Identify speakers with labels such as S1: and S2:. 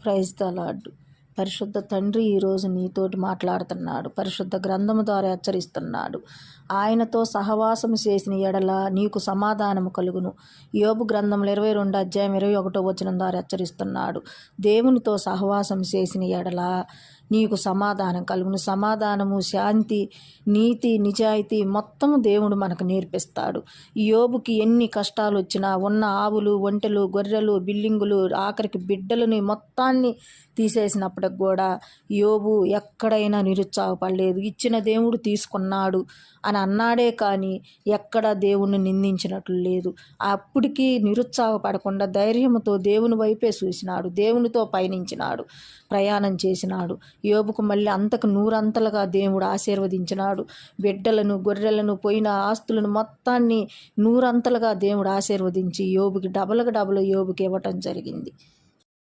S1: Praise the lord. పరిశుద్ధ తండ్రి ఈరోజు నీతోటి మాట్లాడుతున్నాడు. పరిశుద్ధ గ్రంథము ద్వారా హెచ్చరిస్తున్నాడు. ఆయనతో సహవాసము చేసిన ఎడల నీకు సమాధానము కలుగును. యోబు గ్రంథంలో 22:21 ద్వారా హెచ్చరిస్తున్నాడు. దేవునితో సహవాసం చేసిన ఎడల నీకు సమాధానం కలుగును. సమాధానము, శాంతి, నీతి, నిజాయితీ మొత్తము దేవుడు మనకు నేర్పిస్తాడు. యోబుకి ఎన్ని కష్టాలు వచ్చినా, ఉన్న ఆవులు, ఒంటెలు, గొర్రెలు, బిల్లింగులు, ఆఖరికి బిడ్డలని మొత్తాన్ని తీసేసినప్పటికి కూడా యోబు ఎక్కడైనా నిరుత్సాహపడలేదు. ఇచ్చిన దేవుడు తీసుకున్నాడు అని అన్నాడే కానీ ఎక్కడ దేవుణ్ణి నిందించినట్లు లేదు. అప్పటికీ నిరుత్సాహపడకుండా ధైర్యంతో దేవుని వైపే చూసినాడు, దేవునితో పయనించినాడు, ప్రయాణం చేసినాడు. యోబుకు మళ్ళీ అంతకు నూరంతలుగా దేవుడు ఆశీర్వదించినాడు. బిడ్డలను, గొర్రెలను, పోయిన ఆస్తులను మొత్తాన్ని నూరంతలుగా దేవుడు ఆశీర్వదించి యోబుకి డబల్ యోబుకి ఇవ్వటం జరిగింది.